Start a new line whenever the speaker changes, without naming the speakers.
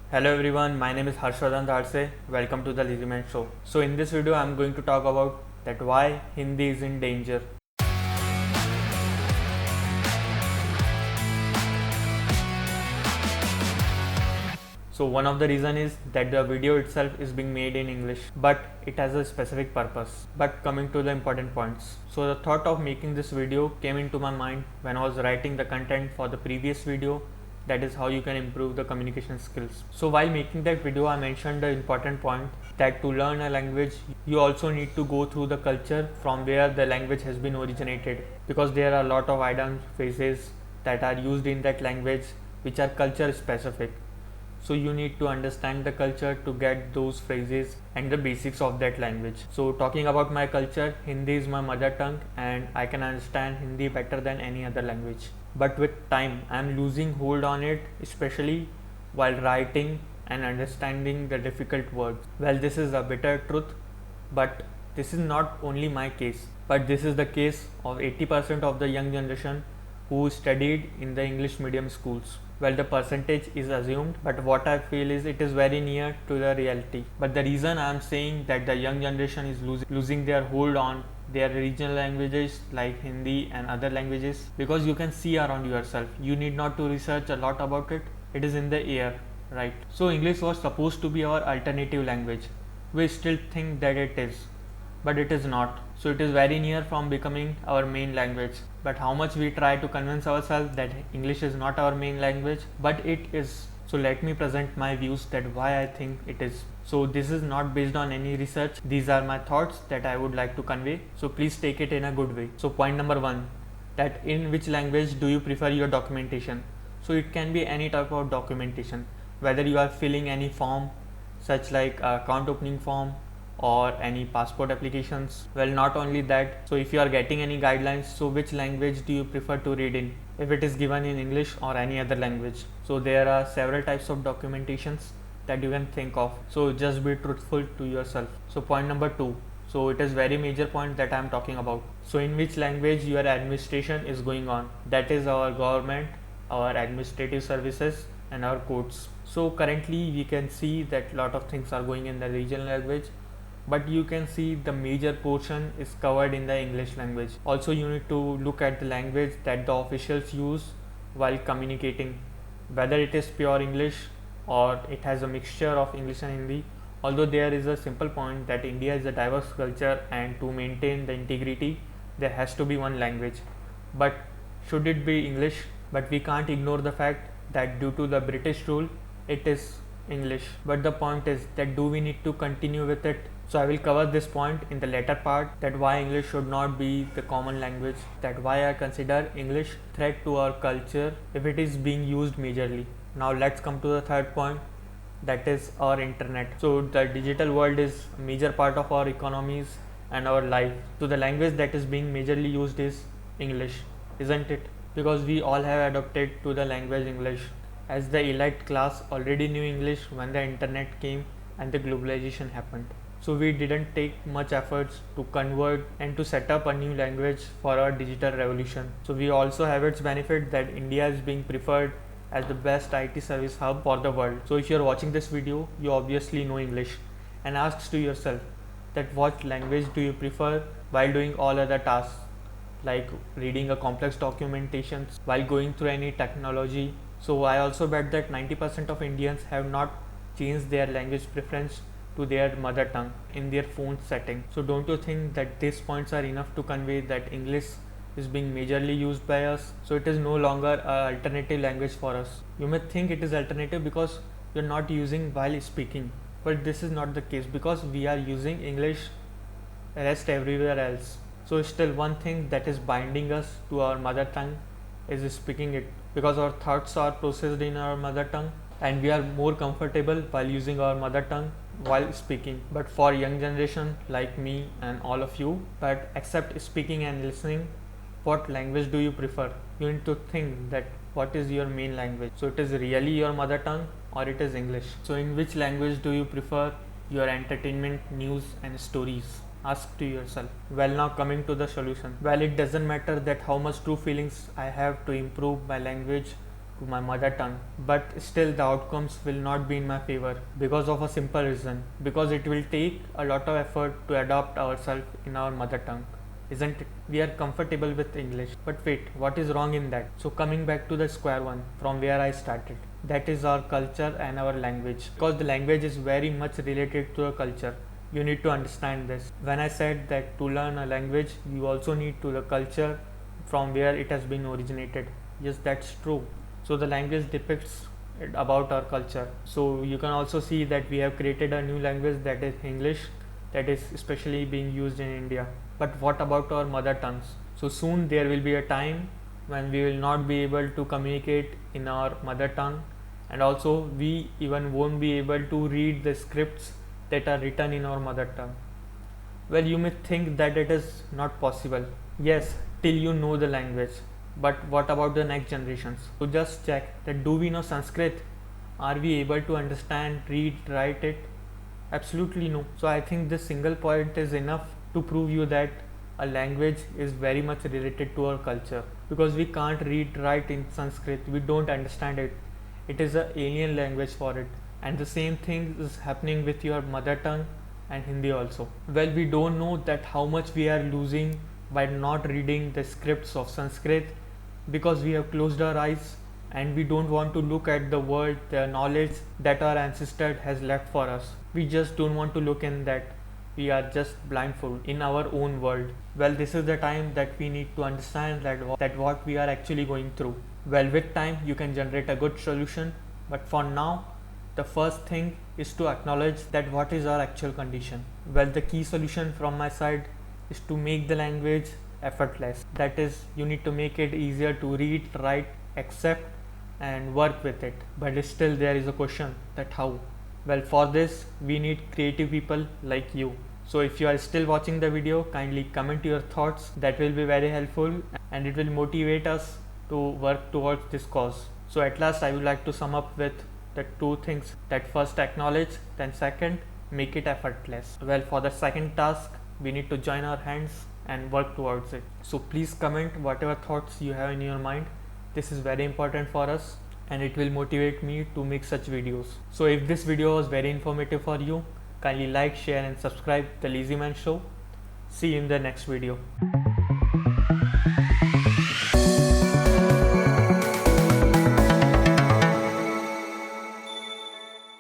Hello everyone, my name is Harshvardhan Dharse. Welcome to the Lazy Man Show. So in this video, I'm going to talk about that why Hindi is in danger. So one of the reason is that the video itself is being made in English, but it has a specific purpose. But coming to the important points. So the thought of making this video came into my mind when I was writing the content for the previous video, that is how you can improve the communication skills. So while making that video, I mentioned the important point that to learn a language, you also need to go through the culture from where the language has been originated, because there are a lot of idioms, phrases that are used in that language which are culture specific. So you need to understand the culture to get those phrases and the basics of that language. So talking about my culture, Hindi is my mother tongue and I can understand Hindi better than any other language. But with time, I am losing hold on it, especially while writing and understanding the difficult words. Well, this is a bitter truth, but this is not only my case, but this is the case of 80% of the young generation who studied in the English medium schools. Well, the percentage is assumed, but what I feel is it is very near to the reality. But the reason I am saying that the young generation is losing their hold on their regional languages like Hindi and other languages, because you can see around yourself. You need not to research a lot about it. It is in the air, right? So English was supposed to be our alternative language. We still think that it is, but it is not. So it is very near from becoming our main language. But how much we try to convince ourselves that English is not our main language, but it is. So let me present my views that why I think it is. So this is not based on any research. These are my thoughts that I would like to convey. So please take it in a good way. So point number 1, that in which language do you prefer your documentation? So it can be any type of documentation, whether you are filling any form such like account opening form or any passport applications. Well, not only that, so if you are getting any guidelines, so which language do you prefer to read in, if it is given in English or any other language? So there are several types of documentations that you can think of, so just be truthful to yourself. So point number 2, so it is very major point that I am talking about. So in which language your administration is going on, that is our government, our administrative services and our courts. So currently we can see that lot of things are going in the regional language, but you can see the major portion is covered in the English language. Also you need to look at the language that the officials use while communicating, whether it is pure English or it has a mixture of English and Hindi. Although there is a simple point that India is a diverse culture and to maintain the integrity there has to be one language, but should it be English? But we can't ignore the fact that due to the British rule it is English. But the point is that do we need to continue with it? So I will cover this point in the later part, that why English should not be the common language, that why I consider English threat to our culture if it is being used majorly. Now let's come to the third point, that is our internet. So the digital world is a major part of our economies and our life. So the language that is being majorly used is English, isn't it? Because we all have adopted to the language English, as the elite class already knew English when the internet came and the globalization happened. So we didn't take much efforts to convert and to set up a new language for our digital revolution. So we also have its benefit that India is being preferred as the best IT service hub for the world. So if you are watching this video, you obviously know English, and ask to yourself that what language do you prefer while doing all other tasks like reading a complex documentations, while going through any technology. So I also bet that 90% of Indians have not changed their language preference to their mother tongue in their phone setting. So don't you think that these points are enough to convey that English is being majorly used by us? So it is no longer an alternative language for us. You may think it is alternative because you're not using while speaking, but this is not the case, because we are using English rest everywhere else. So still one thing that is binding us to our mother tongue is speaking it, because our thoughts are processed in our mother tongue and we are more comfortable while using our mother tongue while speaking. But for young generation like me and all of you, but except speaking and listening, what language do you prefer? You need to think that what is your main language. So it is really your mother tongue or it is English. So in which language do you prefer your entertainment, news and stories? Ask to yourself. Well, now coming to the solution. Well, it doesn't matter that how much true feelings I have to improve my language to my mother tongue, but still the outcomes will not be in my favor because of a simple reason, because it will take a lot of effort to adopt ourselves in our mother tongue, isn't it? We are comfortable with English, but wait, what is wrong in that? So coming back to the square one from where I started, that is our culture and our language, because the language is very much related to the culture. You need to understand this. When I said that to learn a language, you also need to the culture from where it has been originated. Yes, that's true. So the language depicts about our culture. So you can also see that we have created a new language, that is English, that is especially being used in India. But what about our mother tongues? So soon there will be a time when we will not be able to communicate in our mother tongue, and also we even won't be able to read the scripts that are written in our mother tongue. Well, you may think that it is not possible. Yes, till you know the language. But what about the next generations? So just check that do we know Sanskrit? Are we able to understand, read, write it? Absolutely no. So I think this single point is enough to prove you that a language is very much related to our culture, because we can't read, write in Sanskrit. We don't understand it. It is an alien language for it. And the same thing is happening with your mother tongue and Hindi also. Well, we don't know that how much we are losing by not reading the scripts of Sanskrit, because we have closed our eyes and we don't want to look at the world, the knowledge that our ancestor has left for us. We just don't want to look in that. We are just blindfold in our own world. Well, this is the time that we need to understand that what we are actually going through. Well, with time you can generate a good solution, but for now the first thing is to acknowledge that what is our actual condition. Well, the key solution from my side is to make the language effortless. That is, you need to make it easier to read, write, accept and work with it. But still there is a question that how? Well, for this we need creative people like you. So if you are still watching the video, kindly comment your thoughts. That will be very helpful and it will motivate us to work towards this cause. So at last I would like to sum up with the two things, that first acknowledge, then second make it effortless. Well, for the second task we need to join our hands and work towards it. So please comment whatever thoughts you have in your mind. This is very important for us and it will motivate me to make such videos. So if this video was very informative for you, kindly like, share and subscribe the Lazy Man Show. See you in the next video.